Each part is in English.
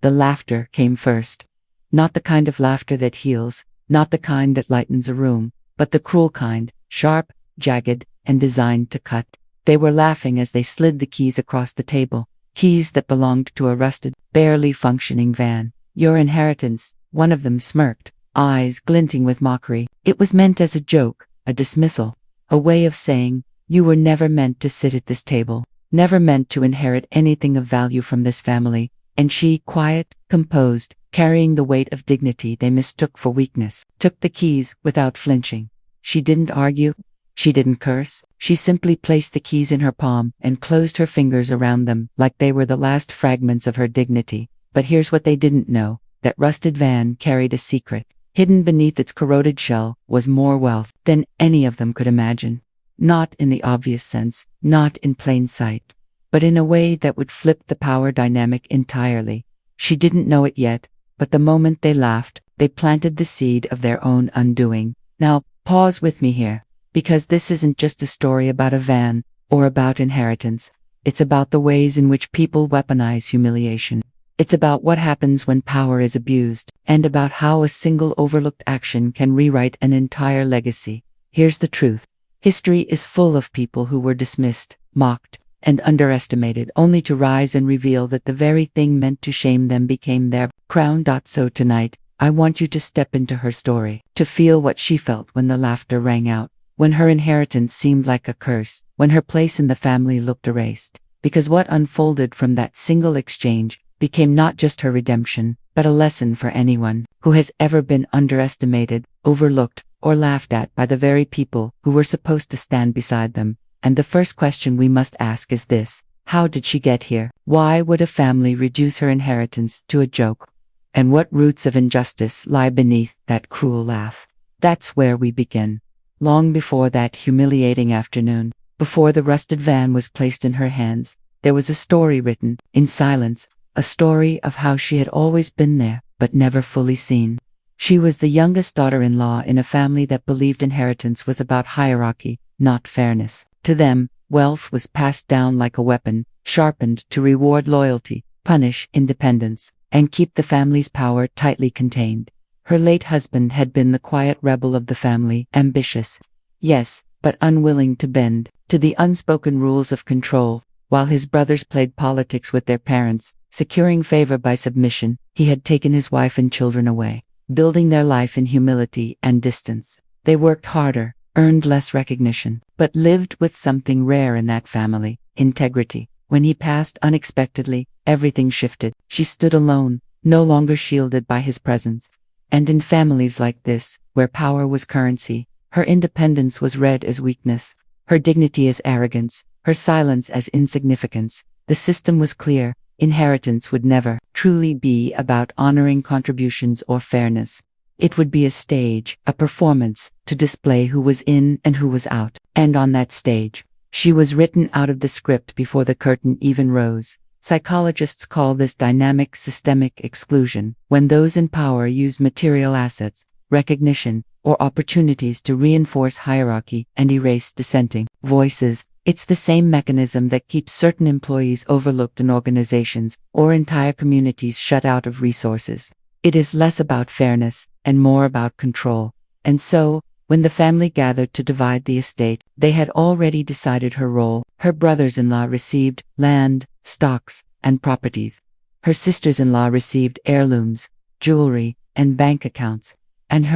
The laughter came first. Not the kind of laughter that heals, not the kind that lightens a room, but the cruel kind, sharp, jagged, and designed to cut. They were laughing as they slid the keys across the table, keys that belonged to a rusted, barely functioning van. "Your inheritance," one of them smirked, eyes glinting with mockery. It was meant as a joke, a dismissal, a way of saying, "You were never meant to sit at this table, never meant to inherit anything of value from this family." And she, quiet, composed, carrying the weight of dignity they mistook for weakness, took the keys without flinching. She didn't argue. She didn't curse. She simply placed the keys in her palm and closed her fingers around them like they were the last fragments of her dignity. But here's what they didn't know. That rusted van carried a secret. Hidden beneath its corroded shell was more wealth than any of them could imagine. Not in the obvious sense, not in plain sight, but in a way that would flip the power dynamic entirely. She didn't know it yet, but the moment they laughed, they planted the seed of their own undoing. Now, pause with me here, because this isn't just a story about a van or about inheritance. It's about the ways in which people weaponize humiliation. It's about what happens when power is abused, and about how a single overlooked action can rewrite an entire legacy. Here's the truth. History is full of people who were dismissed, mocked, and underestimated, only to rise and reveal that the very thing meant to shame them became their crown. So tonight, I want you to step into her story, to feel what she felt when the laughter rang out, when her inheritance seemed like a curse, when her place in the family looked erased. Because what unfolded from that single exchange became not just her redemption, but a lesson for anyone who has ever been underestimated, overlooked, or laughed at by the very people who were supposed to stand beside them. And the first question we must ask is this: how did she get here? Why would a family reduce her inheritance to a joke? And what roots of injustice lie beneath that cruel laugh? That's where we begin. Long before that humiliating afternoon, before the rusted van was placed in her hands, there was a story written in silence, a story of how she had always been there, but never fully seen. She was the youngest daughter-in-law in a family that believed inheritance was about hierarchy, not fairness. To them, wealth was passed down like a weapon, sharpened to reward loyalty, punish independence, and keep the family's power tightly contained. Her late husband had been the quiet rebel of the family, ambitious, yes, but unwilling to bend to the unspoken rules of control, while his brothers played politics with their parents, securing favor by submission. He had taken his wife and children away, building their life in humility and distance. They worked harder, earned less recognition, but lived with something rare in that family: integrity. When he passed unexpectedly, everything shifted. She stood alone, no longer shielded by his presence. And in families like this, where power was currency, her independence was read as weakness, her dignity as arrogance, her silence as insignificance. The system was clear: inheritance would never truly be about honoring contributions or fairness. It would be a stage, a performance, to display who was in and who was out. And on that stage, she was written out of the script before the curtain even rose. Psychologists call this dynamic systemic exclusion, when those in power use material assets, recognition, or opportunities to reinforce hierarchy and erase dissenting voices. It's the same mechanism that keeps certain employees overlooked in organizations or entire communities shut out of resources. It is less about fairness and more about control. And so, when the family gathered to divide the estate, they had already decided her role. Her brothers-in-law received land, stocks, and properties. Her sisters-in-law received heirlooms, jewelry, and bank accounts. And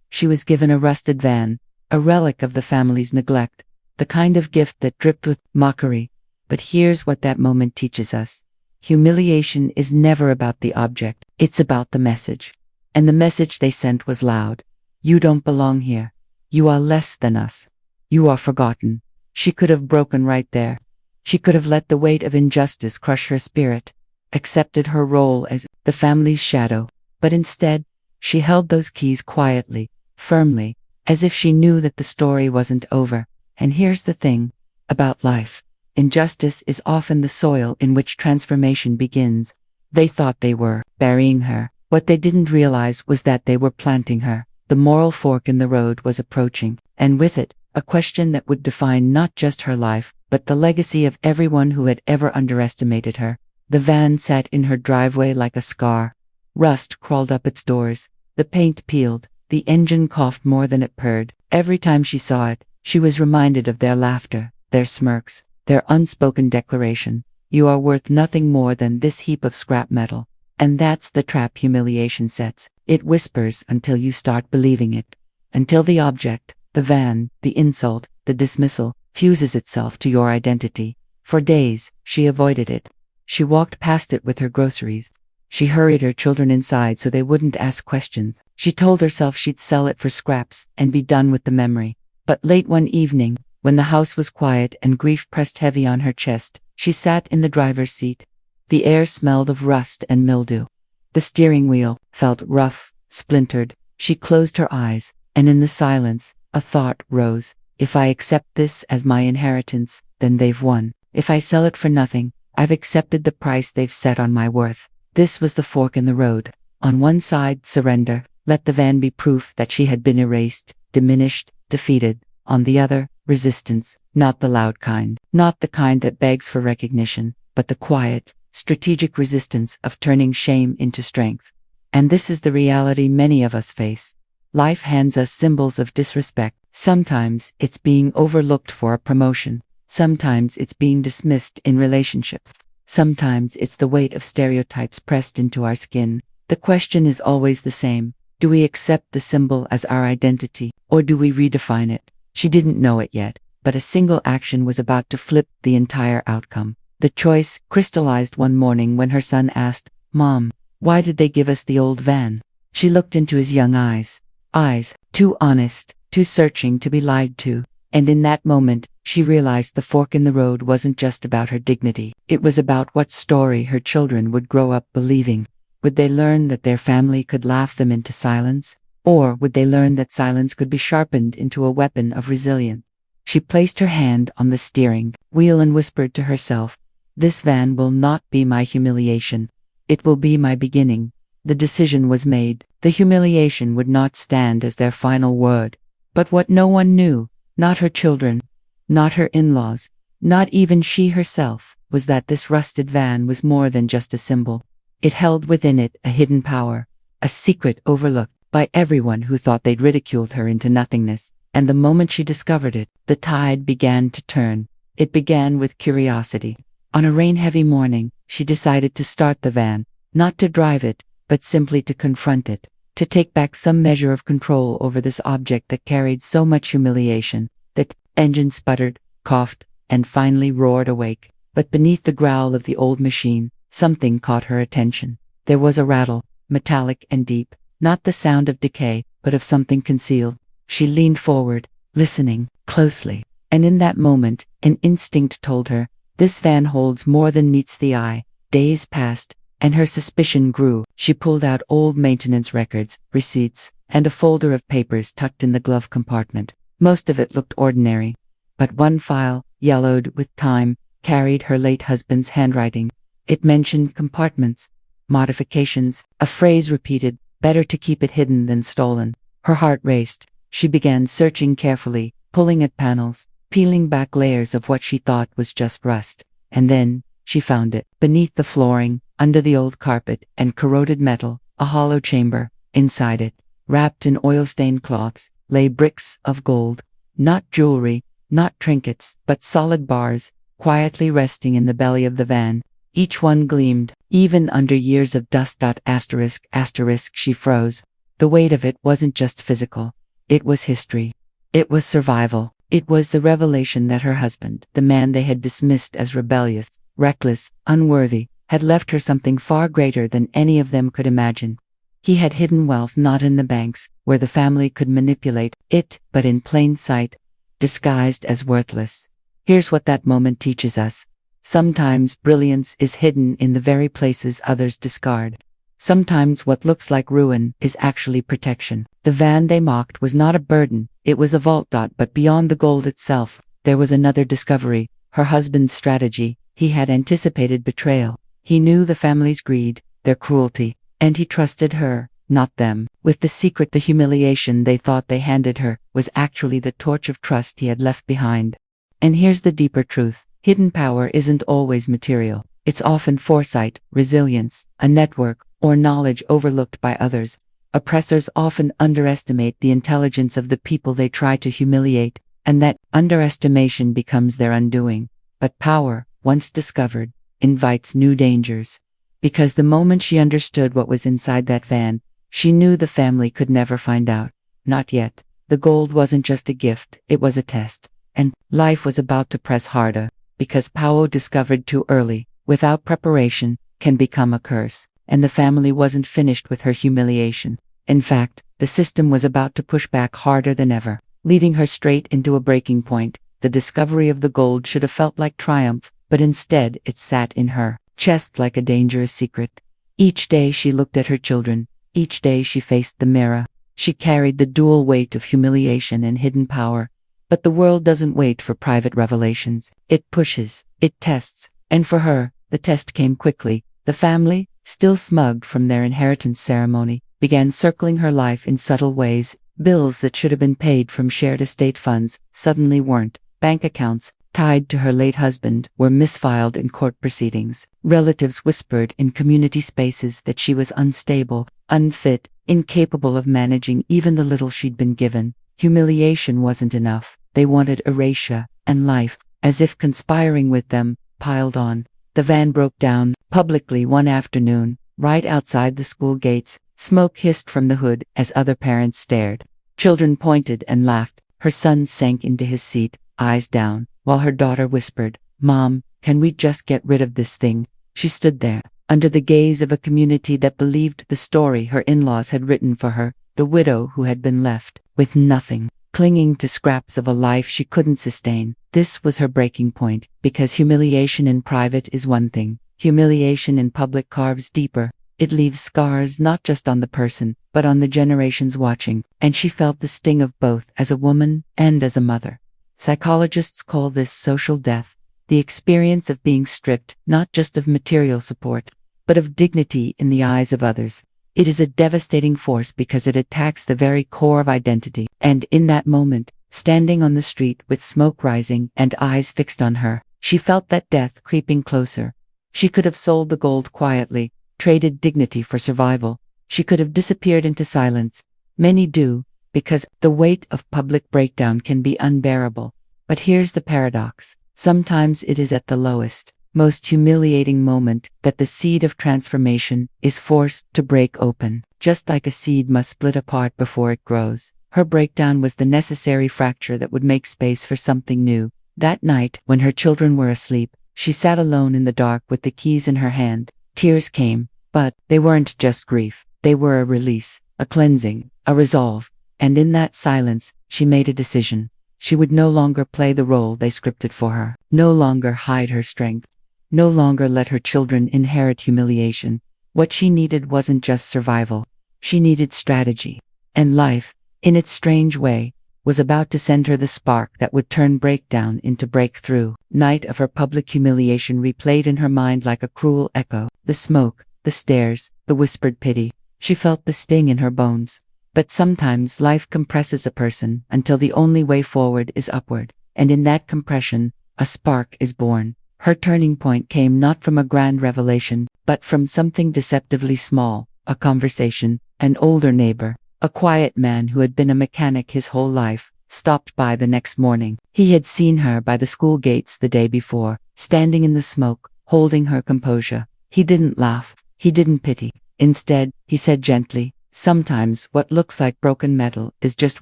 she was given a rusted van, a relic of the family's neglect, the kind of gift that dripped with mockery. But here's what that moment teaches us. Humiliation is never about the object, it's about the message. And the message they sent was loud. You don't belong here. You are less than us. You are forgotten. She could have broken right there. She could have let the weight of injustice crush her spirit, accepted her role as the family's shadow. But instead, she held those keys quietly, firmly, as if she knew that the story wasn't over. And here's the thing about life. Injustice is often the soil in which transformation begins. They thought they were burying her. What they didn't realize was that they were planting her. The moral fork in the road was approaching, and with it, a question that would define not just her life, but the legacy of everyone who had ever underestimated her. The van sat in her driveway like a scar. Rust crawled up its doors. The paint peeled. The engine coughed more than it purred. Every time she saw it, she was reminded of their laughter, their smirks, their unspoken declaration. You are worth nothing more than this heap of scrap metal. And that's the trap humiliation sets. It whispers until you start believing it. Until the object, the van, the insult, the dismissal, fuses itself to your identity. For days, she avoided it. She walked past it with her groceries. She hurried her children inside so they wouldn't ask questions. She told herself she'd sell it for scraps and be done with the memory. But late one evening, when the house was quiet and grief pressed heavy on her chest, she sat in the driver's seat. The air smelled of rust and mildew. The steering wheel felt rough, splintered. She closed her eyes, and in the silence, a thought rose. If I accept this as my inheritance, then they've won. If I sell it for nothing, I've accepted the price they've set on my worth. This was the fork in the road. On one side, surrender. Let the van be proof that she had been erased, diminished, defeated. On the other, resistance. Not the loud kind. Not the kind that begs for recognition, but the quiet, strategic resistance of turning shame into strength. And this is the reality many of us face. Life hands us symbols of disrespect. Sometimes it's being overlooked for a promotion. Sometimes it's being dismissed in relationships. Sometimes it's the weight of stereotypes pressed into our skin. The question is always the same. Do we accept the symbol as our identity, or do we redefine it? She didn't know it yet, but a single action was about to flip the entire outcome. The choice crystallized one morning when her son asked, "Mom, why did they give us the old van?" She looked into his young eyes. Eyes, too honest, too searching to be lied to. And in that moment, she realized the fork in the road wasn't just about her dignity. It was about what story her children would grow up believing. Would they learn that their family could laugh them into silence? Or would they learn that silence could be sharpened into a weapon of resilience? She placed her hand on the steering wheel and whispered to herself, "This van will not be my humiliation. It will be my beginning." The decision was made. The humiliation would not stand as their final word. But what no one knew, not her children, not her in-laws, not even she herself, was that this rusted van was more than just a symbol. It held within it a hidden power, a secret overlooked by everyone who thought they'd ridiculed her into nothingness. And the moment she discovered it, the tide began to turn. It began with curiosity. On a rain-heavy morning, she decided to start the van, not to drive it, but simply to confront it, to take back some measure of control over this object that carried so much humiliation. The engine sputtered, coughed, and finally roared awake. But beneath the growl of the old machine, something caught her attention. There was a rattle, metallic and deep, not the sound of decay, but of something concealed. She leaned forward, listening closely, and in that moment, an instinct told her, this van holds more than meets the eye. Days passed, and her suspicion grew. She pulled out old maintenance records, receipts, and a folder of papers tucked in the glove compartment. Most of it looked ordinary, but one file, yellowed with time, carried her late husband's handwriting. It mentioned compartments, modifications, a phrase repeated, better to keep it hidden than stolen. Her heart raced. She began searching carefully, pulling at panels, peeling back layers of what she thought was just rust. And then, she found it. Beneath the flooring, under the old carpet and corroded metal, a hollow chamber. Inside it, wrapped in oil-stained cloths, lay bricks of gold. Not jewelry, not trinkets, but solid bars, quietly resting in the belly of the van. Each one gleamed, even under years of dust. Asterisk, she froze. The weight of it wasn't just physical. It was history. It was survival. It was the revelation that her husband, the man they had dismissed as rebellious, reckless, unworthy, had left her something far greater than any of them could imagine. He had hidden wealth not in the banks, where the family could manipulate it, but in plain sight, disguised as worthless. Here's what that moment teaches us. Sometimes brilliance is hidden in the very places others discard. Sometimes what looks like ruin is actually protection. The van they mocked was not a burden, it was a vault. But beyond the gold itself, there was another discovery, her husband's strategy. He had anticipated betrayal. He knew the family's greed, their cruelty, and he trusted her, not them. With the secret, the humiliation they thought they handed her was actually the torch of trust he had left behind. And here's the deeper truth. Hidden power isn't always material. It's often foresight, resilience, a network, or knowledge overlooked by others. Oppressors often underestimate the intelligence of the people they try to humiliate, and that underestimation becomes their undoing. But power, once discovered, invites new dangers. Because the moment she understood what was inside that van, she knew the family could never find out. Not yet. The gold wasn't just a gift, it was a test. And life was about to press harder, because power discovered too early, without preparation, can become a curse. And the family wasn't finished with her humiliation. In fact, the system was about to push back harder than ever, leading her straight into a breaking point. The discovery of the gold should have felt like triumph, but instead it sat in her chest like a dangerous secret. Each day she looked at her children, each day she faced the mirror. She carried the dual weight of humiliation and hidden power. But the world doesn't wait for private revelations. It pushes, it tests, and for her, the test came quickly. The family, still smug from their inheritance ceremony, began circling her life in subtle ways. Bills that should have been paid from shared estate funds suddenly weren't. Bank accounts, tied to her late husband, were misfiled in court proceedings. Relatives whispered in community spaces that she was unstable, unfit, incapable of managing even the little she'd been given. Humiliation wasn't enough. They wanted erasure, and life, as if conspiring with them, piled on. The van broke down, publicly one afternoon, right outside the school gates. Smoke hissed from the hood as other parents stared. Children pointed and laughed. Her son sank into his seat, eyes down, while her daughter whispered, "Mom, can we just get rid of this thing?" She stood there, under the gaze of a community that believed the story her in-laws had written for her, the widow who had been left with nothing, clinging to scraps of a life she couldn't sustain. This was her breaking point, because humiliation in private is one thing. Humiliation in public carves deeper. It leaves scars not just on the person, but on the generations watching, and she felt the sting of both as a woman and as a mother. Psychologists call this social death, the experience of being stripped not just of material support, but of dignity in the eyes of others. It is a devastating force because it attacks the very core of identity. And in that moment, standing on the street with smoke rising and eyes fixed on her, she felt that death creeping closer. She could have sold the gold quietly, traded dignity for survival. She could have disappeared into silence. Many do, because the weight of public breakdown can be unbearable. But here's the paradox. Sometimes it is at the lowest, most humiliating moment that the seed of transformation is forced to break open. Just like a seed must split apart before it grows. Her breakdown was the necessary fracture that would make space for something new. That night, when her children were asleep, she sat alone in the dark with the keys in her hand. Tears came, but they weren't just grief. They were a release, a cleansing, a resolve. And in that silence, she made a decision. She would no longer play the role they scripted for her, no longer hide her strength, no longer let her children inherit humiliation. What she needed wasn't just survival. She needed strategy. And life, in its strange way, was about to send her the spark that would turn breakdown into breakthrough. Night of her public humiliation replayed in her mind like a cruel echo. The smoke, the stares, the whispered pity. She felt the sting in her bones. But sometimes life compresses a person until the only way forward is upward. And in that compression, a spark is born. Her turning point came not from a grand revelation, but from something deceptively small. A conversation. An older neighbor, a quiet man who had been a mechanic his whole life, stopped by the next morning. He had seen her by the school gates the day before, standing in the smoke, holding her composure. He didn't laugh. He didn't pity. Instead, he said gently, "Sometimes what looks like broken metal is just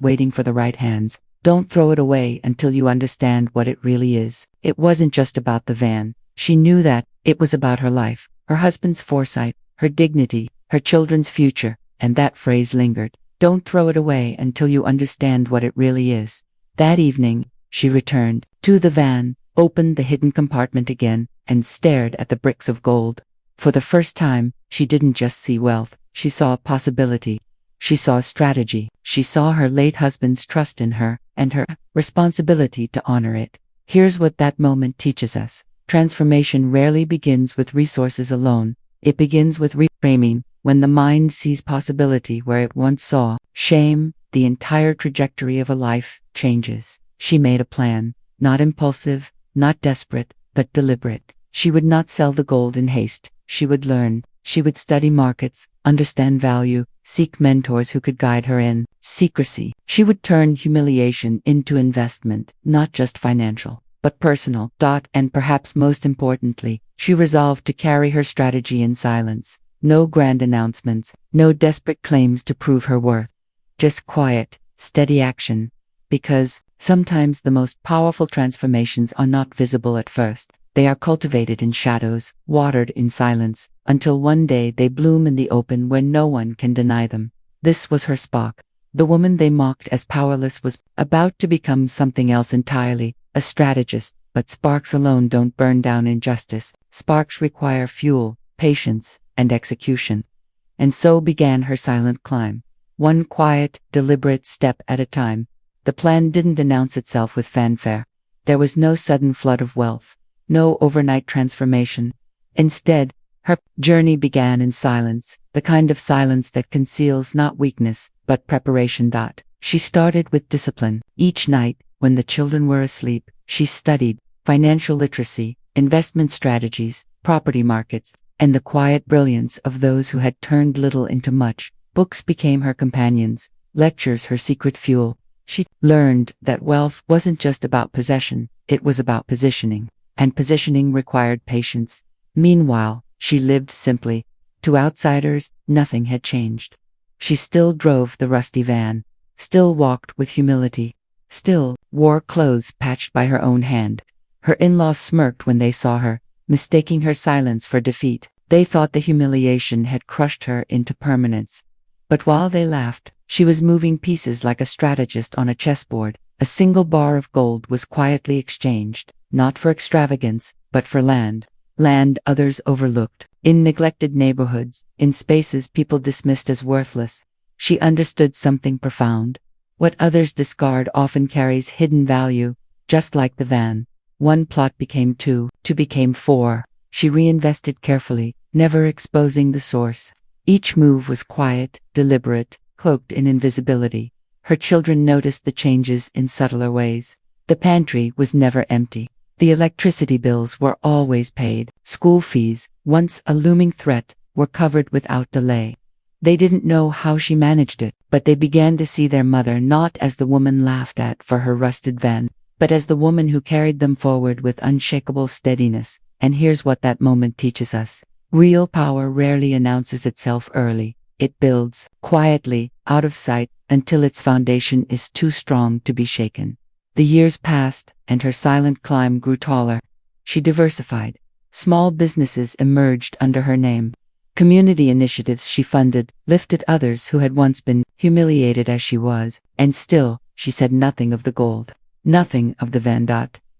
waiting for the right hands. Don't throw it away until you understand what it really is." It wasn't just about the van. She knew that. It was about her life, her husband's foresight, her dignity, her children's future. And that phrase lingered. Don't throw it away until you understand what it really is. That evening, she returned to the van, opened the hidden compartment again, and stared at the bricks of gold. For the first time, she didn't just see wealth, she saw a possibility. She saw a strategy. She saw her late husband's trust in her, and her responsibility to honor it. Here's what that moment teaches us. Transformation rarely begins with resources alone. It begins with reframing. When the mind sees possibility where it once saw shame, the entire trajectory of a life changes. She made a plan, not impulsive, not desperate, but deliberate. She would not sell the gold in haste. She would learn. She would study markets, understand value, seek mentors who could guide her in secrecy. She would turn humiliation into investment, not just financial, but personal. And perhaps most importantly, she resolved to carry her strategy in silence. No grand announcements, no desperate claims to prove her worth. Just quiet, steady action. Because sometimes the most powerful transformations are not visible at first. They are cultivated in shadows, watered in silence, until one day they bloom in the open where no one can deny them. This was her spark. The woman they mocked as powerless was about to become something else entirely, a strategist. But sparks alone don't burn down injustice. Sparks require fuel, patience, and execution. And so began her silent climb. One quiet, deliberate step at a time. The plan didn't announce itself with fanfare. There was no sudden flood of wealth. No overnight transformation. Instead, her journey began in silence, the kind of silence that conceals not weakness, but preparation. She started with discipline. Each night, when the children were asleep, she studied financial literacy, investment strategies, property markets, and the quiet brilliance of those who had turned little into much. Books became her companions, lectures her secret fuel. She learned that wealth wasn't just about possession, it was about positioning. And positioning required patience. Meanwhile, she lived simply. To outsiders, nothing had changed. She still drove the rusty van, still walked with humility, still wore clothes patched by her own hand. Her in-laws smirked when they saw her, mistaking her silence for defeat. They thought the humiliation had crushed her into permanence. But while they laughed, she was moving pieces like a strategist on a chessboard. A single bar of gold was quietly exchanged. Not for extravagance, but for land. Land others overlooked. In neglected neighborhoods, in spaces people dismissed as worthless. She understood something profound. What others discard often carries hidden value, just like the van. One plot became two became four. She reinvested carefully, never exposing the source. Each move was quiet, deliberate, cloaked in invisibility. Her children noticed the changes in subtler ways. The pantry was never empty. The electricity bills were always paid. School fees, once a looming threat, were covered without delay. They didn't know how she managed it, but they began to see their mother not as the woman laughed at for her rusted van, but as the woman who carried them forward with unshakable steadiness. And here's what that moment teaches us. Real power rarely announces itself early. It builds, quietly, out of sight, until its foundation is too strong to be shaken. The years passed, and her silent climb grew taller. She diversified. Small businesses emerged under her name. Community initiatives she funded lifted others who had once been humiliated as she was, and still, she said nothing of the gold. Nothing of the van.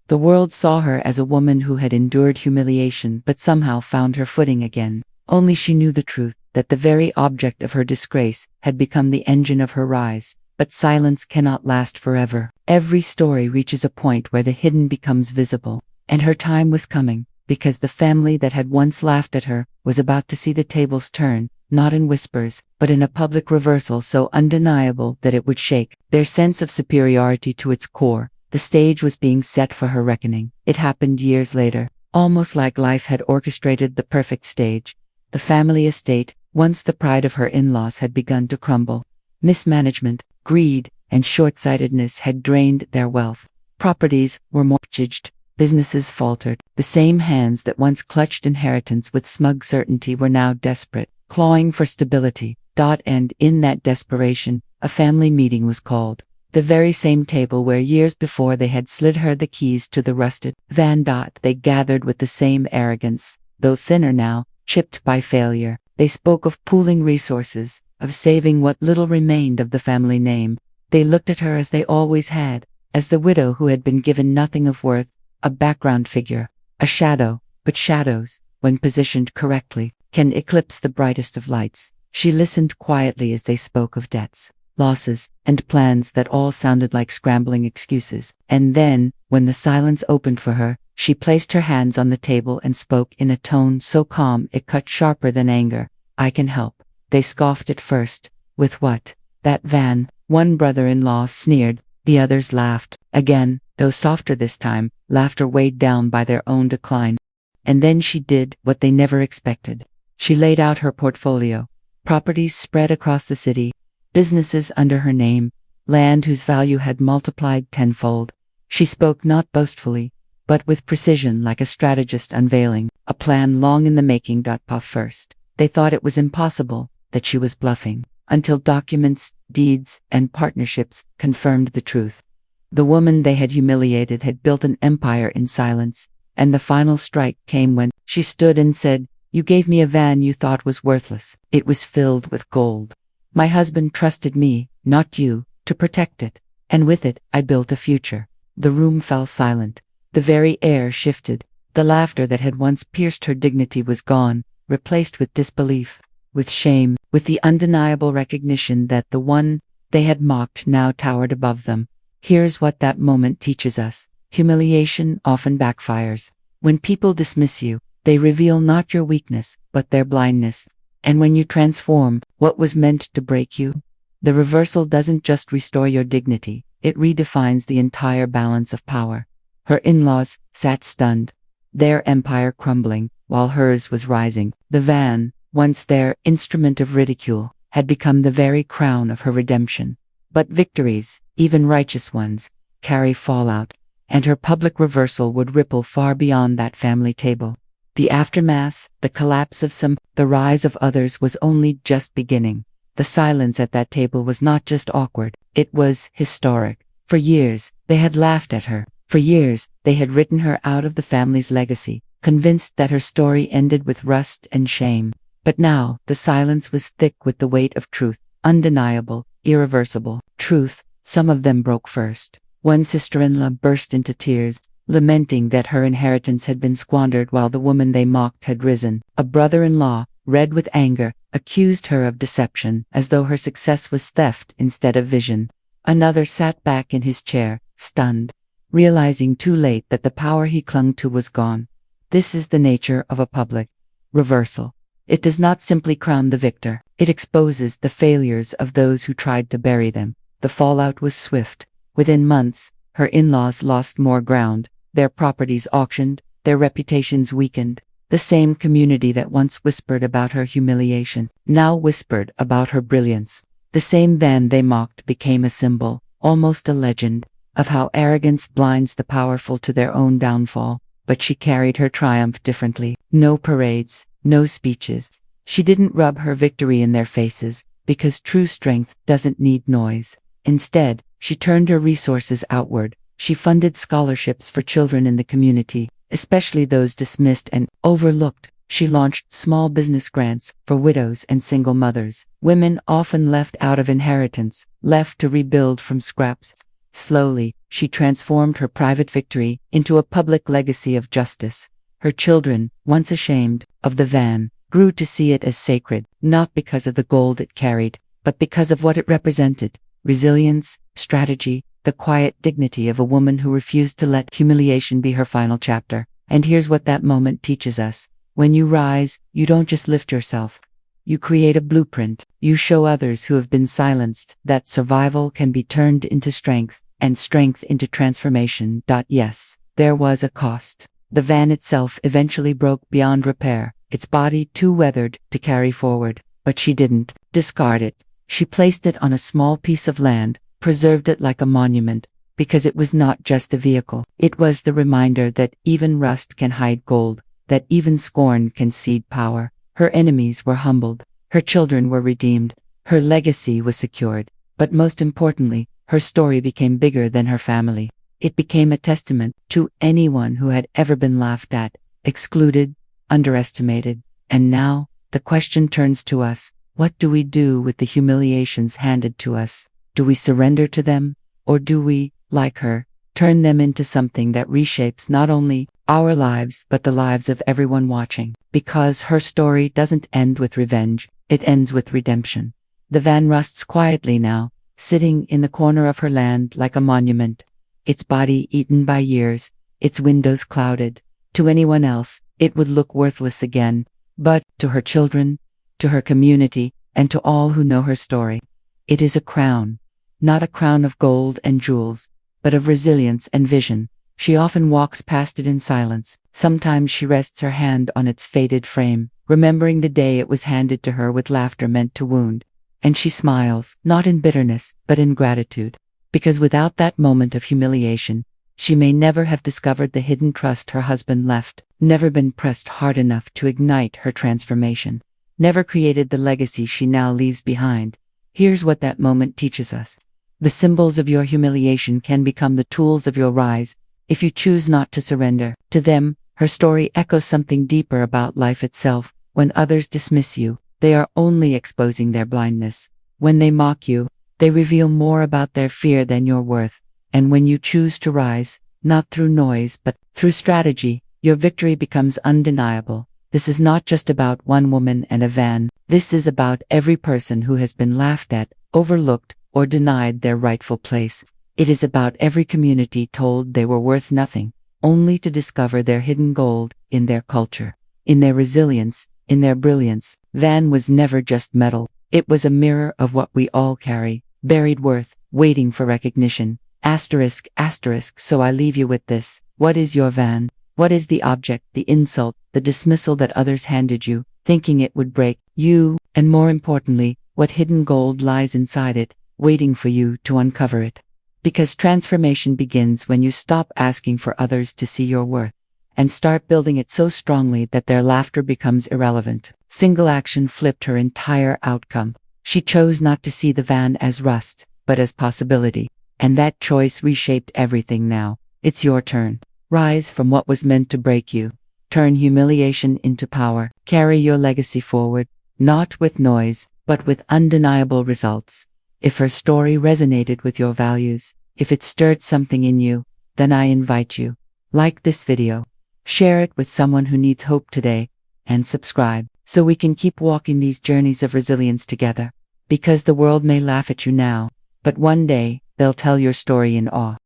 The world saw her as a woman who had endured humiliation but somehow found her footing again. Only she knew the truth, that the very object of her disgrace had become the engine of her rise. But silence cannot last forever. Every story reaches a point where the hidden becomes visible. And her time was coming, because the family that had once laughed at her was about to see the tables turn, not in whispers, but in a public reversal so undeniable that it would shake their sense of superiority to its core. The stage was being set for her reckoning. It happened years later, almost like life had orchestrated the perfect stage. The family estate, once the pride of her in-laws, had begun to crumble. Mismanagement, greed, and short-sightedness had drained their wealth. Properties were mortgaged, businesses faltered. The same hands that once clutched inheritance with smug certainty were now desperate, clawing for stability. And in that desperation, a family meeting was called. The very same table where years before they had slid her the keys to the rusted van. They gathered with the same arrogance, though thinner now, chipped by failure. They spoke of pooling resources, of saving what little remained of the family name. They looked at her as they always had, as the widow who had been given nothing of worth, a background figure, a shadow. But shadows, when positioned correctly, can eclipse the brightest of lights. She listened quietly as they spoke of debts, losses, and plans that all sounded like scrambling excuses. And then, when the silence opened for her, she placed her hands on the table and spoke in a tone so calm it cut sharper than anger. "I can help." They scoffed at first. "With what?" "That van." One brother-in-law sneered, the others laughed. Again, though softer this time, laughter weighed down by their own decline. And then she did what they never expected. She laid out her portfolio. Properties spread across the city, businesses under her name, land whose value had multiplied tenfold. She spoke not boastfully, but with precision, like a strategist unveiling a plan long in the making. First, they thought it was impossible, that she was bluffing, until documents, deeds, and partnerships confirmed the truth. The woman they had humiliated had built an empire in silence, and the final strike came when she stood and said, "You gave me a van you thought was worthless. It was filled with gold. My husband trusted me, not you, to protect it, and with it I built a future." The room fell silent. The very air shifted. The laughter that had once pierced her dignity was gone, replaced with disbelief, with shame, with the undeniable recognition that the one they had mocked now towered above them. Here's what that moment teaches us. Humiliation often backfires. When people dismiss you, they reveal not your weakness, but their blindness. And when you transform what was meant to break you, the reversal doesn't just restore your dignity, it redefines the entire balance of power. Her in-laws sat stunned, their empire crumbling, while hers was rising. The van, once their instrument of ridicule, had become the very crown of her redemption. But victories, even righteous ones, carry fallout, and her public reversal would ripple far beyond that family table. The aftermath, the collapse of some, the rise of others was only just beginning. The silence at that table was not just awkward, it was historic. For years, they had laughed at her. For years, they had written her out of the family's legacy, convinced that her story ended with rust and shame. But now, the silence was thick with the weight of truth, undeniable, irreversible truth. Some of them broke first. One sister-in-law burst into tears, lamenting that her inheritance had been squandered while the woman they mocked had risen. A brother-in-law, red with anger, accused her of deception, as though her success was theft instead of vision. Another sat back in his chair, stunned, realizing too late that the power he clung to was gone. This is the nature of a public reversal. It does not simply crown the victor, it exposes the failures of those who tried to bury them. The fallout was swift. Within months, her in-laws lost more ground, their properties auctioned, their reputations weakened. The same community that once whispered about her humiliation, now whispered about her brilliance. The same van they mocked became a symbol, almost a legend, of how arrogance blinds the powerful to their own downfall. But she carried her triumph differently. No parades, no speeches. She didn't rub her victory in their faces, because true strength doesn't need noise. Instead, she turned her resources outward. She funded scholarships for children in the community, especially those dismissed and overlooked. She launched small business grants for widows and single mothers, women often left out of inheritance, left to rebuild from scraps. Slowly, she transformed her private victory into a public legacy of justice. Her children, once ashamed of the van, grew to see it as sacred, not because of the gold it carried, but because of what it represented: resilience, strategy, the quiet dignity of a woman who refused to let humiliation be her final chapter. And here's what that moment teaches us. When you rise, you don't just lift yourself. You create a blueprint. You show others who have been silenced that survival can be turned into strength, and strength into transformation. Yes, there was a cost. The van itself eventually broke beyond repair, its body too weathered to carry forward. But she didn't discard it. She placed it on a small piece of land, preserved it like a monument, because it was not just a vehicle. It was the reminder that even rust can hide gold, that even scorn can seed power. Her enemies were humbled, her children were redeemed, her legacy was secured, but most importantly, her story became bigger than her family. It became a testament to anyone who had ever been laughed at, excluded, underestimated. And now, the question turns to us: what do we do with the humiliations handed to us? Do we surrender to them, or do we, like her, turn them into something that reshapes not only our lives but the lives of everyone watching? Because her story doesn't end with revenge, it ends with redemption. The van rusts quietly now, sitting in the corner of her land like a monument, its body eaten by years, its windows clouded. To anyone else, it would look worthless again, but to her children, to her community, and to all who know her story, it is a crown. Not a crown of gold and jewels, but of resilience and vision. She often walks past it in silence, Sometimes she rests her hand on its faded frame, remembering the day it was handed to her with laughter meant to wound. And she smiles, not in bitterness, but in gratitude. Because without that moment of humiliation, she may never have discovered the hidden trust her husband left, never been pressed hard enough to ignite her transformation, never created the legacy she now leaves behind. Here's what that moment teaches us. The symbols of your humiliation can become the tools of your rise, if you choose not to surrender. To them, her story echoes something deeper about life itself. When others dismiss you, they are only exposing their blindness. When they mock you, they reveal more about their fear than your worth. And when you choose to rise, not through noise but through strategy, your victory becomes undeniable. This is not just about one woman and a van. This is about every person who has been laughed at, overlooked, or denied their rightful place. It is about every community told they were worth nothing, only to discover their hidden gold in their culture, in their resilience, in their brilliance. Van was never just metal. It was a mirror of what we all carry, buried worth, waiting for recognition. Asterisk, asterisk. So I leave you with this. What is your van? What is the object, the insult, the dismissal that others handed you, thinking it would break you? And more importantly, what hidden gold lies inside it, waiting for you to uncover it? Because transformation begins when you stop asking for others to see your worth, and start building it so strongly that their laughter becomes irrelevant. Single action flipped her entire outcome. She chose not to see the van as rust, but as possibility. And that choice reshaped everything. Now, it's your turn. Rise from what was meant to break you. Turn humiliation into power. Carry your legacy forward, not with noise, but with undeniable results. If her story resonated with your values, if it stirred something in you, then I invite you. Like this video. Share it with someone who needs hope today, and subscribe so we can keep walking these journeys of resilience together. Because the world may laugh at you now, but one day, they'll tell your story in awe.